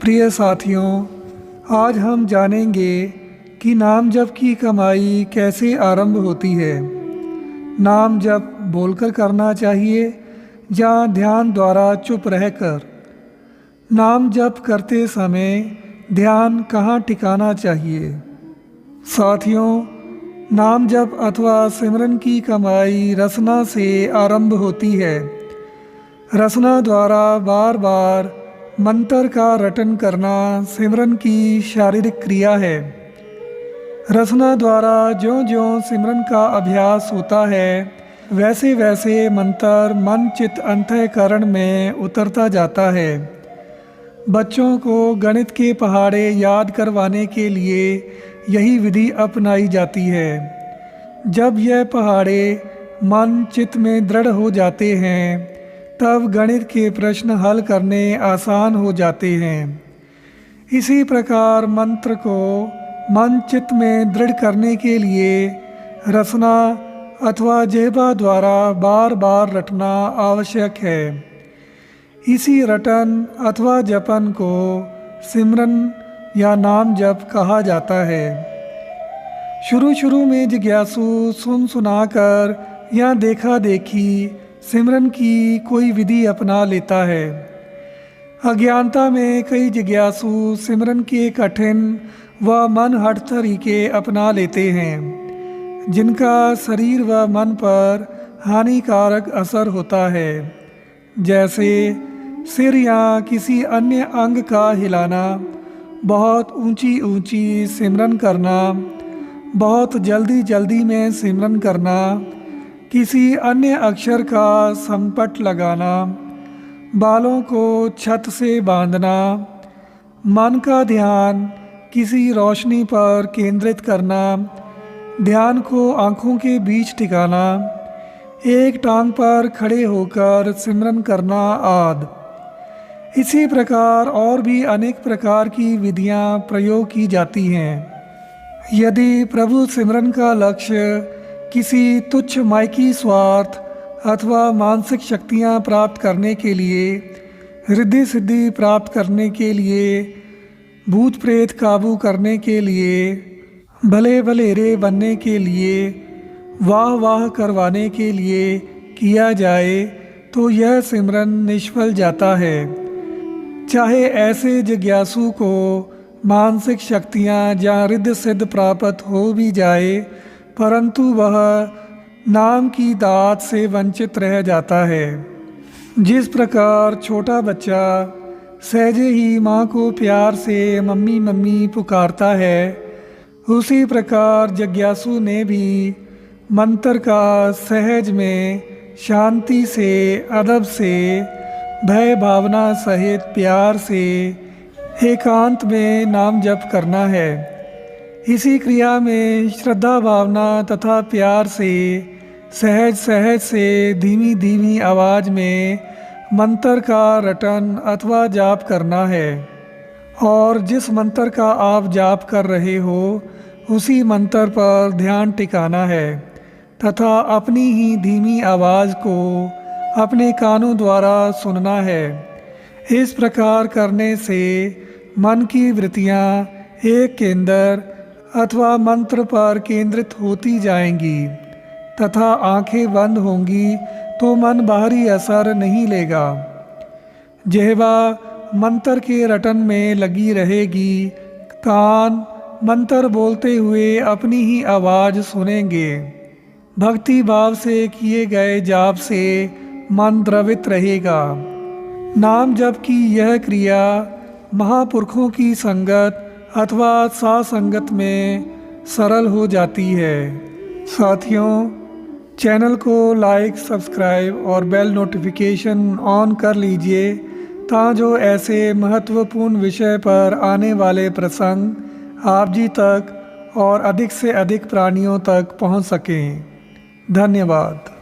प्रिय साथियों, आज हम जानेंगे कि नाम जप की कमाई कैसे आरंभ होती है। नाम जप बोलकर करना चाहिए या ध्यान द्वारा चुप रहकर। नाम जप करते समय ध्यान कहाँ टिकाना चाहिए। साथियों, नाम जप अथवा सिमरन की कमाई रसना से आरंभ होती है। रसना द्वारा बार बार मंत्र का रटन करना सिमरन की शारीरिक क्रिया है। रसना द्वारा ज्यों ज्यों सिमरन का अभ्यास होता है, वैसे वैसे मंत्र मन चित्त अंतःकरण में उतरता जाता है। बच्चों को गणित के पहाड़े याद करवाने के लिए यही विधि अपनाई जाती है। जब यह पहाड़े मन चित्त में दृढ़ हो जाते हैं, तब गणित के प्रश्न हल करने आसान हो जाते हैं। इसी प्रकार मंत्र को मन चित्त में दृढ़ करने के लिए रसना अथवा जिह्वा द्वारा बार बार रटना आवश्यक है। इसी रटन अथवा जपन को सिमरन या नाम जप कहा जाता है। शुरू में जिज्ञासु सुन सुनाकर या देखा देखी सिमरन की कोई विधि अपना लेता है। अज्ञानता में कई जिज्ञासु सिमरन के कठिन व मनहट तरीके अपना लेते हैं, जिनका शरीर व मन पर हानिकारक असर होता है, जैसे सिर या किसी अन्य अंग का हिलाना, बहुत ऊंची ऊंची सिमरन करना, बहुत जल्दी जल्दी में सिमरन करना, किसी अन्य अक्षर का संपट लगाना, बालों को छत से बांधना, मन का ध्यान किसी रोशनी पर केंद्रित करना, ध्यान को आँखों के बीच टिकाना, एक टांग पर खड़े होकर सिमरन करना आदि। इसी प्रकार और भी अनेक प्रकार की विधियां प्रयोग की जाती हैं। यदि प्रभु सिमरन का लक्ष्य किसी तुच्छ मायकी स्वार्थ अथवा मानसिक शक्तियां प्राप्त करने के लिए, रिद्धि सिद्धि प्राप्त करने के लिए, भूत प्रेत काबू करने के लिए, भले भलेरे बनने के लिए, वाह वाह करवाने के लिए किया जाए, तो यह सिमरन निष्फल जाता है। चाहे ऐसे जिज्ञासु को मानसिक शक्तियाँ या रिद्धि सिद्ध प्राप्त हो भी जाए, परंतु वह नाम की दात से वंचित रह जाता है। जिस प्रकार छोटा बच्चा सहजे ही माँ को प्यार से मम्मी मम्मी पुकारता है, उसी प्रकार जिज्ञासु ने भी मंत्र का सहज में शांति से, अदब से, भय भावना सहित प्यार से एकांत में नाम जप करना है। इसी क्रिया में श्रद्धा भावना तथा प्यार से सहज सहज से धीमी धीमी आवाज़ में मंत्र का रटन अथवा जाप करना है। और जिस मंत्र का आप जाप कर रहे हो, उसी मंत्र पर ध्यान टिकाना है तथा अपनी ही धीमी आवाज़ को अपने कानों द्वारा सुनना है। इस प्रकार करने से मन की वृत्तियाँ एक केंद्र अथवा मंत्र पर केंद्रित होती जाएंगी तथा आंखें बंद होंगी तो मन बाहरी असर नहीं लेगा। जिह्वा मंत्र के रटन में लगी रहेगी, कान मंत्र बोलते हुए अपनी ही आवाज़ सुनेंगे। भक्ति भाव से किए गए जाप से मन द्रवित रहेगा। नाम जप की यह क्रिया महापुरुषों की संगत अथवा सासंगत में सरल हो जाती है। साथियों, चैनल को लाइक, सब्सक्राइब और बेल नोटिफिकेशन ऑन कर लीजिए, ताकि ऐसे महत्वपूर्ण विषय पर आने वाले प्रसंग आप जी तक और अधिक से अधिक प्राणियों तक पहुंच सकें। धन्यवाद।